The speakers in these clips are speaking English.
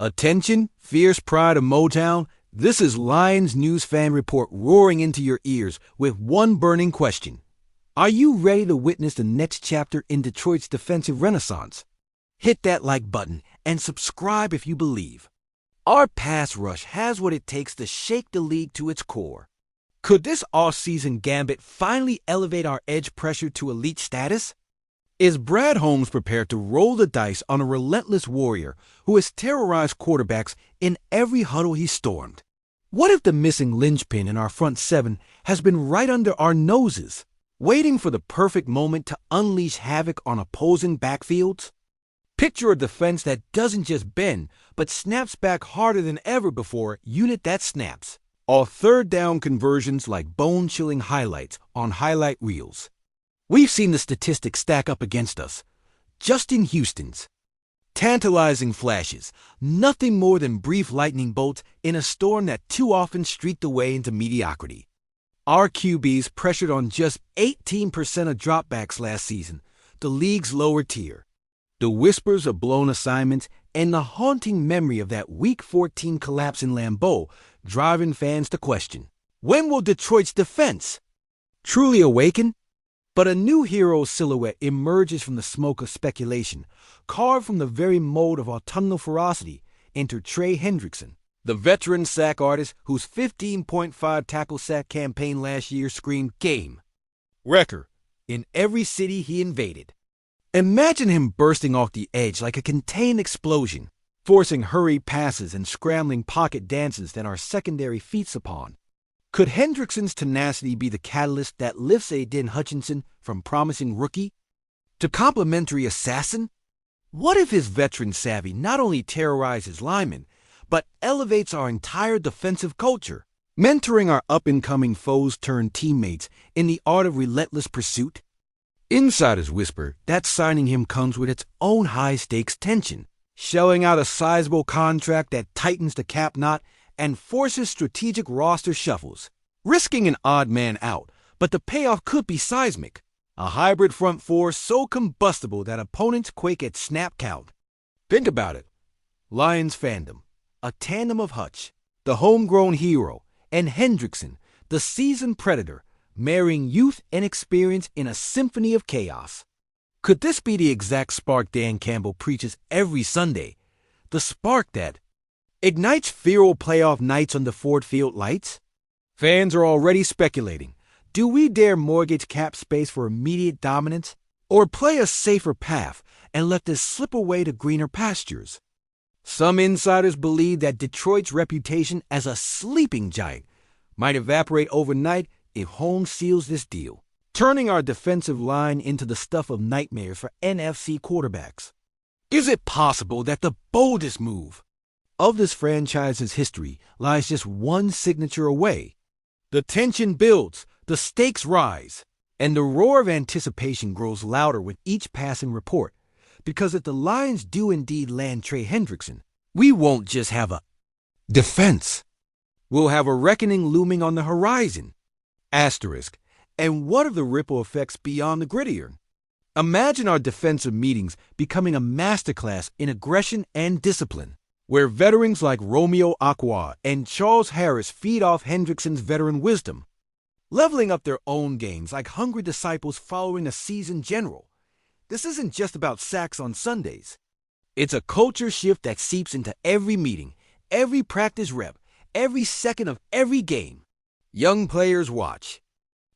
Attention, fierce pride of Motown. This is Lions News Fan Report roaring into your ears with one burning question. Are you ready to witness the next chapter in Detroit's defensive renaissance? Hit that like button and subscribe if you believe. Our pass rush has what it takes to shake the league to its core. Could this off-season gambit finally elevate our edge pressure to elite status? Is Brad Holmes prepared to roll the dice on a relentless warrior who has terrorized quarterbacks in every huddle he stormed? What if the missing linchpin in our front seven has been right under our noses, waiting for the perfect moment to unleash havoc on opposing backfields? Picture a defense that doesn't just bend, but snaps back harder than ever before unit that snaps. All third down conversions like bone-chilling highlights on highlight reels. We've seen the statistics stack up against us. Justin Houston's tantalizing flashes, nothing more than brief lightning bolts in a storm that too often streaked away into mediocrity. Our QBs pressured on just 18% of dropbacks last season, the league's lower tier. The whispers of blown assignments and the haunting memory of that Week 14 collapse in Lambeau driving fans to question, when will Detroit's defense truly awaken? But a new hero silhouette emerges from the smoke of speculation, carved from the very mold of autumnal ferocity. Enter Trey Hendrickson, the veteran sack artist whose 15.5 tackle sack campaign last year screamed game wrecker in every city he invaded. Imagine him bursting off the edge like a contained explosion, forcing hurried passes and scrambling pocket dances that our secondary feasts upon. Could Hendrickson's tenacity be the catalyst that lifts Aiden Hutchinson from promising rookie to complimentary assassin? What if his veteran savvy not only terrorizes linemen, but elevates our entire defensive culture, mentoring our up-and-coming foes turned teammates in the art of relentless pursuit? Insiders whisper that signing him comes with its own high-stakes tension, shelling out a sizable contract that tightens the cap knot and forces strategic roster shuffles, risking an odd man out, but the payoff could be seismic. A hybrid front four so combustible that opponents quake at snap count. Think about it. Lions fandom, a tandem of Hutch, the homegrown hero, and Hendrickson, the seasoned predator, marrying youth and experience in a symphony of chaos. Could this be the exact spark Dan Campbell preaches every Sunday? The spark that ignites feral playoff nights under Ford Field lights? Fans are already speculating. Do we dare mortgage cap space for immediate dominance, or play a safer path and let this slip away to greener pastures? Some insiders believe that Detroit's reputation as a sleeping giant might evaporate overnight if Holmes seals this deal, turning our defensive line into the stuff of nightmares for NFC quarterbacks. Is it possible that the boldest move of this franchise's history lies just one signature away? The tension builds, the stakes rise, and the roar of anticipation grows louder with each passing report. Because if the Lions do indeed land Trey Hendrickson, we won't just have a defense. We'll have a reckoning looming on the horizon. Asterisk. And what of the ripple effects beyond the gridiron? Imagine our defensive meetings becoming a masterclass in aggression and discipline, where veterans like Romeo Aqua and Charles Harris feed off Hendrickson's veteran wisdom, leveling up their own games like hungry disciples following a seasoned general. This isn't just about sacks on Sundays. It's a culture shift that seeps into every meeting, every practice rep, every second of every game. Young players watch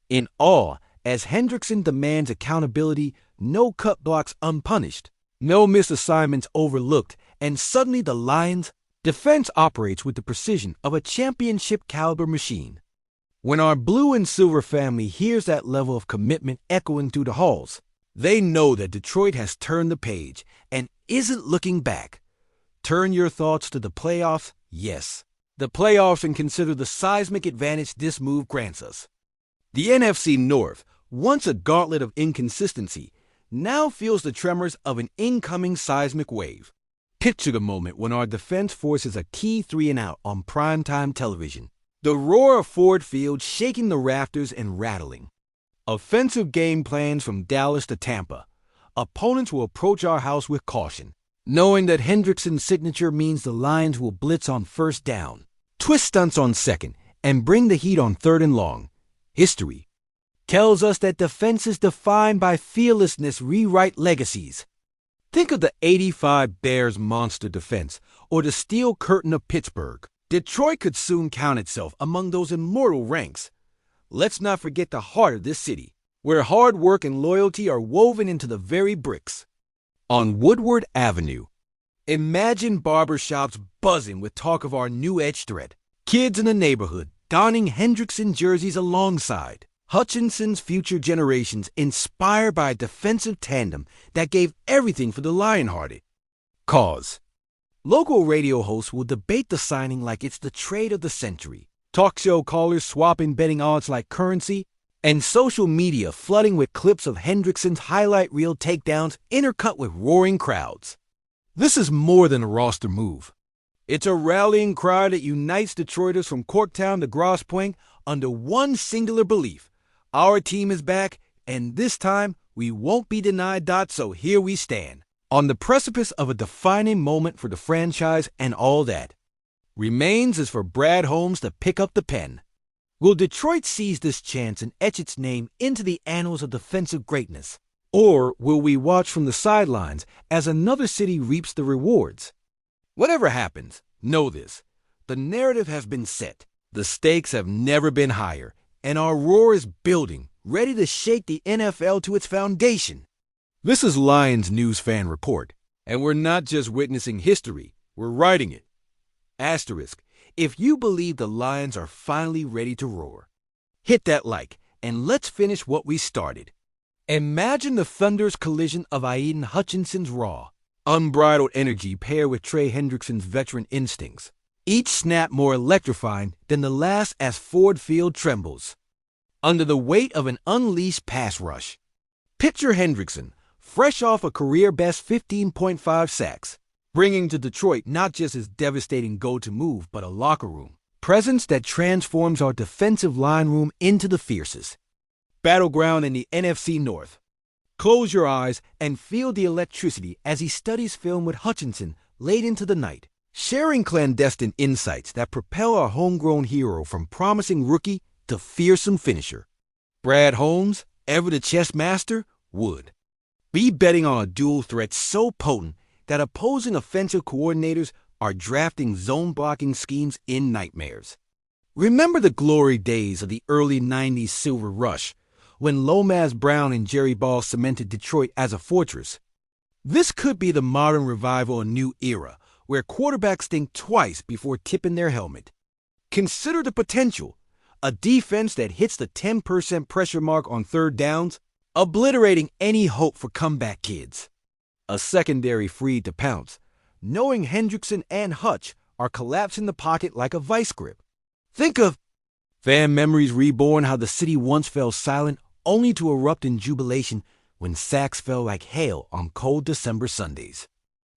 in awe as Hendrickson demands accountability, no cut blocks unpunished, no missed assignments overlooked, and suddenly the Lions' defense operates with the precision of a championship-caliber machine. When our blue and silver family hears that level of commitment echoing through the halls, they know that Detroit has turned the page and isn't looking back. Turn your thoughts to the playoffs? Yes, the playoffs, and consider the seismic advantage this move grants us. The NFC North, once a gauntlet of inconsistency, now feels the tremors of an incoming seismic wave. Picture the moment when our defense forces a key 3-and-out on primetime television. The roar of Ford Field shaking the rafters and rattling. Offensive game plans from Dallas to Tampa. Opponents will approach our house with caution. knowing that Hendrickson's signature means the Lions will blitz on first down, twist stunts on second, and bring the heat on third and long. History tells us that defenses defined by fearlessness rewrite legacies. Think of the '85 Bears monster defense or the Steel Curtain of Pittsburgh. Detroit could soon count itself among those immortal ranks. Let's not forget the heart of this city, where hard work and loyalty are woven into the very bricks. On Woodward Avenue, imagine barbershops buzzing with talk of our new edge threat. Kids in the neighborhood donning Hendrickson jerseys alongside Hutchinson's future generations, inspired by a defensive tandem that gave everything for the Lionhearted cause. Local radio hosts will debate the signing like it's the trade of the century. Talk show callers swapping betting odds like currency, and social media flooding with clips of Hendrickson's highlight reel takedowns intercut with roaring crowds. This is more than a roster move. It's a rallying cry that unites Detroiters from Corktown to Grosse Pointe under one singular belief. Our team is back, and this time we won't be denied. So here we stand, on the precipice of a defining moment for the franchise, and all that remains is for Brad Holmes to pick up the pen. Will Detroit seize this chance and etch its name into the annals of defensive greatness? Or will we watch from the sidelines as another city reaps the rewards? Whatever happens, know this: the narrative has been set, the stakes have never been higher, and our roar is building, ready to shake the NFL to its foundation. This is Lions News Fan Report, and we're not just witnessing history, we're writing it. Asterisk, if you believe the Lions are finally ready to roar, hit that like, and let's finish what we started. Imagine the thunderous collision of Aiden Hutchinson's raw, unbridled energy paired with Trey Hendrickson's veteran instincts, each snap more electrifying than the last as Ford Field trembles under the weight of an unleashed pass rush. Picture Hendrickson, fresh off a career-best 15.5 sacks, bringing to Detroit not just his devastating go-to move, but a locker room presence that transforms our defensive line room into the fiercest battleground in the NFC North. Close your eyes and feel the electricity as he studies film with Hutchinson late into the night, sharing clandestine insights that propel our homegrown hero from promising rookie to fearsome finisher. Brad Holmes, ever the chess master, would be betting on a dual threat so potent that opposing offensive coordinators are drafting zone-blocking schemes in nightmares. Remember the glory days of the early '90s Silver Rush, when Lomas Brown and Jerry Ball cemented Detroit as a fortress. This could be the modern revival, a new era, where quarterbacks think twice before tipping their helmet. Consider the potential: a defense that hits the 10% pressure mark on third downs, obliterating any hope for comeback kids. A secondary freed to pounce, knowing Hendrickson and Hutch are collapsing the pocket like a vice grip. Think of fan memories reborn, how the city once fell silent only to erupt in jubilation when sacks fell like hail on cold December Sundays.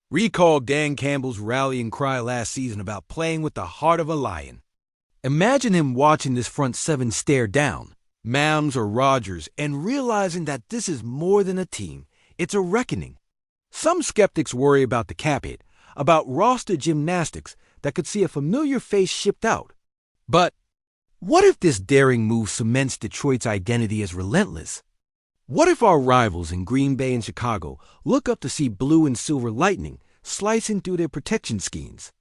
Recall Dan Campbell's rallying cry last season about playing with the heart of a lion. Imagine him watching this front seven stare down, Mams or Rodgers, and realizing that this is more than a team, it's a reckoning. Some skeptics worry about the cap hit, about roster gymnastics that could see a familiar face shipped out. But what if this daring move cements Detroit's identity as relentless? What if our rivals in Green Bay and Chicago look up to see blue and silver lightning slicing through their protection schemes?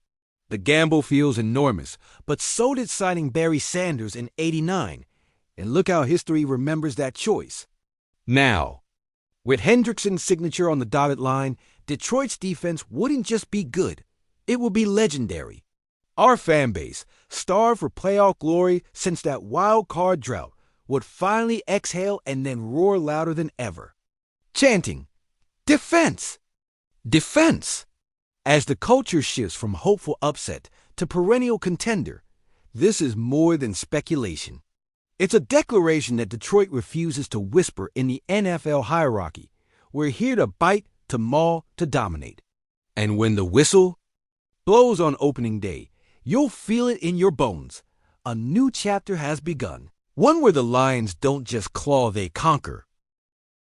The gamble feels enormous, but so did signing Barry Sanders in '89, and look how history remembers that choice. Now, with Hendrickson's signature on the dotted line, Detroit's defense wouldn't just be good, it would be legendary. Our fan base, starved for playoff glory since that wild card drought, would finally exhale and then roar louder than ever, chanting, "Defense! Defense!" As the culture shifts from hopeful upset to perennial contender, this is more than speculation. It's a declaration that Detroit refuses to whisper in the NFL hierarchy. We're here to bite, to maul, to dominate. And when the whistle blows on opening day, you'll feel it in your bones. A new chapter has begun. One where the Lions don't just claw, they conquer.